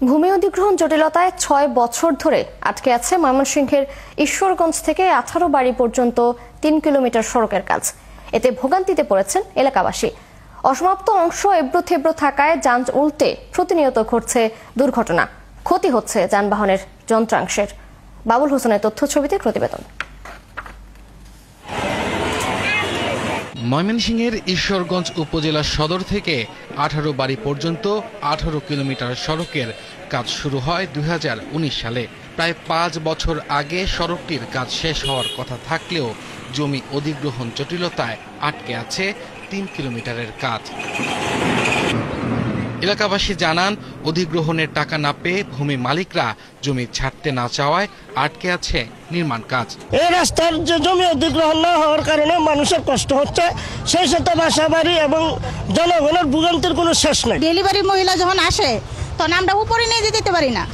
ভূমি অধিগ্রহণ জটিলতায় ৬ বছর ধরে আটকে আছে ময়মনসিংহের ঈশ্বরগঞ্জ থেকে ১৮ বাড়ি পর্যন্ত ৩ কিলোমিটার সড়কের কাজ। এতে ভোগান্তিতে পড়েছেন এলাকাবাসী। অসমাপ্ত অংশ এবড়ো থেবড়ো থাকায় যান উল্টে প্রতিনিয়ত ঘটছে দুর্ঘটনা, ক্ষতি হচ্ছে যানবাহনের যন্ত্রাংশের। বাবুল হোসেনের তথ্য ছবিতে প্রতিবেদন। ময়মনসিংহের ঈশ্বরগঞ্জ উপজেলা সদর থেকে ১৮ বাড়ি পর্যন্ত ১৮ কিলোমিটার সড়কের কাজ শুরু হয় ২০১৯ সালে। প্রায় ৫ বছর আগে সড়কটির কাজ শেষ হওয়ার কথা থাকলেও জমি অধিগ্রহণ জটিলতায় আটকে আছে ৩ কিলোমিটারের কাজ। এলাকাবাসী জানান, অধিগ্রহণের টাকা না পেয়ে ভূমি মালিকরা জমি ছাড়তে না চাওয়ায় আটকে আছে নির্মাণ কাজ। এই রাস্তার যে জমি অধিগ্রহণ না হওয়ার কারণে মানুষের কষ্ট হচ্ছে, সেই সাথে বাসা বাড়ি এবং জনগণের ভোগান্তির কোনো শেষ নেই। ডেলিভারি মহিলা যখন আসে তখন আমরা উপরে নিয়ে যেতে পারি না,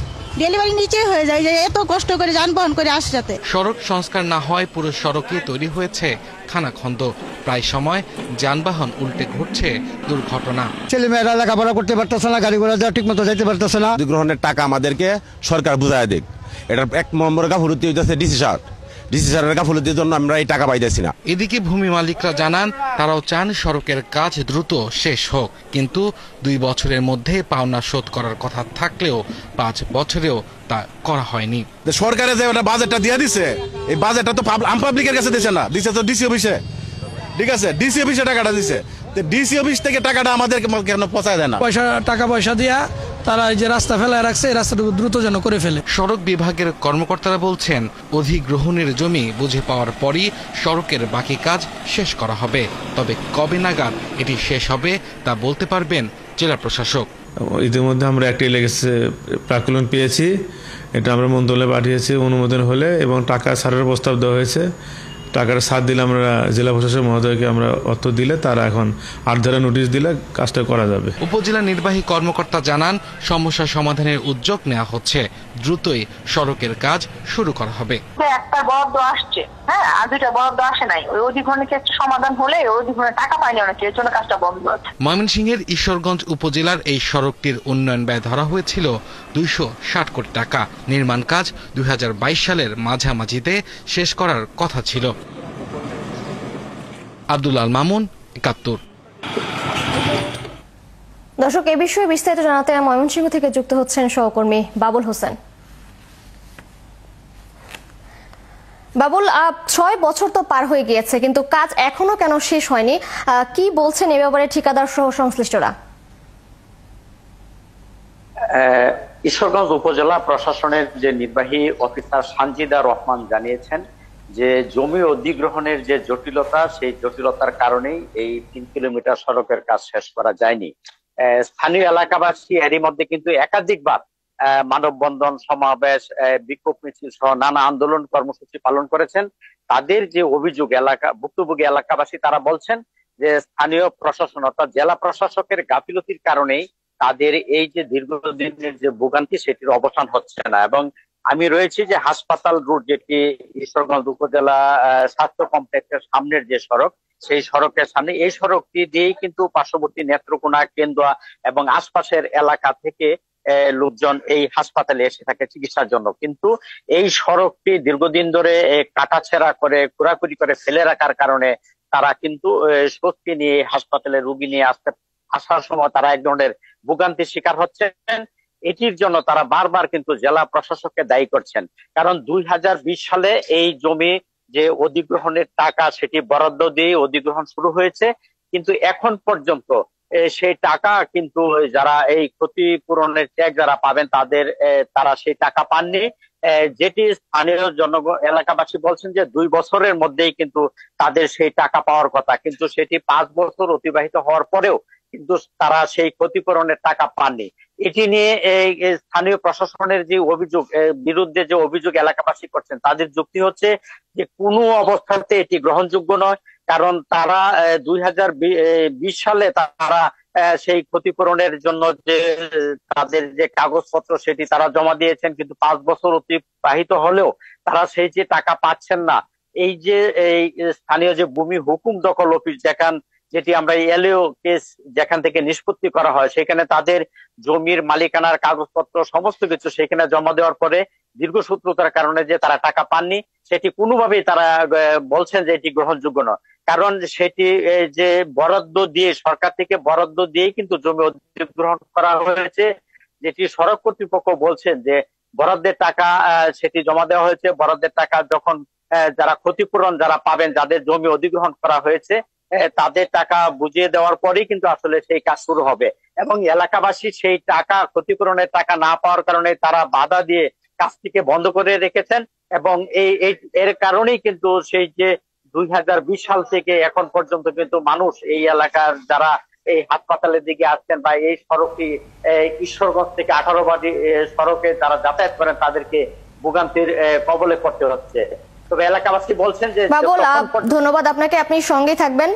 ডেলিভারি নিচে হয়ে যায়, যে এত কষ্ট করে যানবাহন করে আসতে। সড়ক সংস্কার না হয় পুরো সড়কে তৈরি হয়েছে খানাখন্দ। প্রায় সময় যানবাহন উল্টে ঘটছে দুর্ঘটনা। ছেলেমেয়েরা লেখাপড়া করতে পারতেছে না, গাড়ি ঘোড়া ঠিক মতো যাইতে পারতেছে না। অধিগ্রহণের টাকা আমাদেরকে সরকার বুঝায় দেখ। এটার এক নম্বর গাফুলতি হইতেছে ডিসি স্যারের গাফুলতির জন্য আমরা এই টাকা পাইতেছি না। এদিকে ভূমি মালিকরা জানান, তারাও চান সড়কের কাজ দ্রুত শেষ হোক, কিন্তু ২ বছরের মধ্যে পাওনা শোধ করার কথা থাকলেও ৫ বছরেও তা করা হয়নি। সরকারে যে বাজেটটা দিয়ে দিছে, এই বাজেটটা তো পাবলিকের কাছে দিছে না, দিছে তো ডিসি অফিসে। ঠিক আছে, ডিসি অফিসে টাকাটা দিছে, ডিসি অফিস থেকে টাকাটা আমাদের কেন পৌঁছায় দেয় না? টাকা পয়সা দিয়া তারা এই যে রাস্তা ফেলায় রাখছে, এই রাস্তাটা দ্রুত যেন করে ফেলে। সড়ক বিভাগের কর্মকর্তারা বলছেন, অধিগ্রহণের জমি বুঝে পাওয়ার পরই সড়কের বাকি কাজ শেষ করা হবে। তবে কবে নাগাদ এটি শেষ হবে তা বলতে পারবেন জেলা প্রশাসক। ইতিমধ্যে আমরা একটি লেগেছে প্রাক্কলন পেয়েছি, এটা আমরা মন্ত্রণালয়ে পাঠিয়েছি অনুমোদন হলে, এবং টাকা ছাড়ের প্রস্তাব দেওয়া হয়েছে। টাকাটা ছাড় দিলে আমরা জেলা প্রশাসক মহোদয়কে আমরা অর্থ দিলে তারা এখন ৮ ধারা নোটিশ দিলে কাজটা করা যাবে। উপজেলা নির্বাহী কর্মকর্তা জানান, সমস্যা সমাধানের উদ্যোগ নেওয়া হচ্ছে, দ্রুতই সড়কের কাজ শুরু করা হবে। একটা বরাদ্দ আসছে, হ্যাঁ, আর 2টা বরাদ্দ আসে নাই। ওই অধিগ্রহণের ক্ষেত্রে সমাধান হলে ওই অধিগ্রহণের টাকা পায়নি অনেকে, এর জন্য কাজটা বন্ধ আছে। ময়মনসিংহের ঈশ্বরগঞ্জ উপজেলার এই সড়কটির উন্নয়ন ব্যয় ধরা হয়েছিল ২৬০ কোটি টাকা। নির্মাণ কাজ ২০২২ সালের মাঝামাঝিতে শেষ করার কথা ছিল। আব্দুল আল মামুন, ৭১। দর্শক, এ বিষয়ে বিস্তারিত জানাতে ময়মনসিংহ থেকে যুক্ত হচ্ছেন সহকর্মী বাবুল হোসেন। বাবুল, ৬ বছর তো পার হয়ে গিয়েছে, কিন্তু কাজ এখনো কেন শেষ হয়নি? কি বলছেন এ ব্যাপারে ঠিকাদার সহ সংশ্লিষ্টরা? ঈশ্বরগঞ্জ উপজেলা প্রশাসনের যে নির্বাহী অফিসার সানজিদা রহমান জানিয়েছেন যে জমি অধিগ্রহণের যে জটিলতা, সেই জটিলতার কারণেই এই ৩ কিলোমিটার সড়কের কাজ শেষ করা যায়নি। স্থানীয় এলাকাবাসী এরই মধ্যে কিন্তু একাধিকবার মানববন্ধন, সমাবেশ, বিক্ষোভ মিছিল সহ নানা আন্দোলন কর্মসূচি পালন করেছেন। তাদের যে অভিযোগ, ভুক্তভোগী এলাকাবাসী তারা বলছেন যে স্থানীয় প্রশাসন অর্থাৎ জেলা প্রশাসকের গাফিলতির কারণেই তাদের এই যে দীর্ঘদিনের যে ভোগান্তি, সেটির অবসান হচ্ছে না। এবং আমি রয়েছি যে হাসপাতাল রোড, যেটি ঈশ্বরগঞ্জ উপজেলা স্বাস্থ্য কমপ্লেক্সের সামনের যে সড়ক, সেই সড়কের সামনে, এই সড়কটি দিয়েই কিন্তু পার্শ্ববর্তী নেত্রকোনা, কেন্দুয়া এবং আশপাশের এলাকা থেকে লোকজন এই হাসপাতালে এসে থাকে চিকিৎসার জন্য। কিন্তু এই সড়কটি দীর্ঘদিন ধরে কাটাছেঁড়া করে, খোঁড়াখুড়ি করে ফেলে রাখার কারণে তারা কিন্তু স্বস্তি নিয়ে হাসপাতালে রোগী নিয়ে আসার সময় তারা এক ধরনের ভোগান্তির শিকার হচ্ছেন। এটির জন্য তারা বারবার কিন্তু জেলা প্রশাসককে দায়ী করছেন। কারণ ২০২০ সালে এই জমি যে অধিগ্রহণের টাকা, সেটি বরাদ্দ দিয়ে অধিগ্রহণ শুরু হয়েছে, কিন্তু এখন পর্যন্ত সেই টাকা কিন্তু যারা এই ক্ষতিপূরণের চেক যারা পাবেন তারা সেই টাকা পাননি। যেটি স্থানীয় জনগণ, এলাকাবাসী বলছেন যে 2 বছরের মধ্যেই কিন্তু তাদের সেই টাকা পাওয়ার কথা, কিন্তু সেটি 5 বছর অতিবাহিত হওয়ার পরেও কিন্তু তারা সেই ক্ষতিপূরণের টাকা পাননি। এটি নিয়ে স্থানীয় প্রশাসনের যে অভিযোগ, বিরুদ্ধে যে অভিযোগ এলাকাবাসী করছেন, তাদের যুক্তি হচ্ছে যে কোনো অবস্থাতে এটি গ্রহণযোগ্য নয়। কারণ তারা ২০২০ সালে তারা সেই ক্ষতিপূরণের জন্য যে তাদের যে কাগজপত্র, সেটি তারা জমা দিয়েছেন, কিন্তু 5 বছর অতিবাহিত হলেও তারা সেই যে টাকা পাচ্ছেন না। এই যে স্থানীয় যে ভূমি হুকুম দখল অফিস, যেটি আমরা এলইও কেস যেখান থেকে নিষ্পত্তি করা হয়, সেখানে তাদের জমির মালিকানার কাগজপত্র সমস্ত কিছু সেখানে জমা দেওয়ার পরে দীর্ঘসূত্রতার কারণে যে তারা টাকা পাননি, সেটি কোনোভাবেই তারা বলছেন যে এটি গ্রহণযোগ্য নয়। কারণ সেটি যে বরাদ্দ দিয়ে, সরকার থেকে বরাদ্দ দিয়ে কিন্তু জমি অধিগ্রহণ করা হয়েছে, যেটি সড়ক কর্তৃপক্ষ বলছেন যে বরাদ্দের টাকা সেটি জমা দেওয়া হয়েছে। বরাদ্দের টাকা যখন যারা ক্ষতিপূরণ যারা পাবেন, যাদের জমি অধিগ্রহণ করা হয়েছে, তাদের টাকা বুঝিয়ে দেওয়ার পরেই কিন্তু আসলে সেই কাজ শুরু হবে। এবং এলাকাবাসী সেই টাকা, ক্ষতিপূরণের টাকা না পাওয়ার কারণে তারা বাধা দিয়ে কাজটিকে বন্ধ করে রেখেছেন। এবং এর কারণেই কিন্তু সেই যে 2020 সাল থেকে এখন পর্যন্ত কিন্তু মানুষ এই এলাকার যারা এই হাসপাতালের দিকে আসছেন বা এই সড়কটি ঈশ্বরগঞ্জ থেকে 18 বাড়ি সড়কে যারা যাতায়াত করেন, তাদেরকে ভোগান্তির কবলে পড়তে হচ্ছে। তবে এলাকাবাসী বলছেন যে বাবুল, ধন্যবাদ আপনাকে, আপনি সঙ্গেই থাকবেন।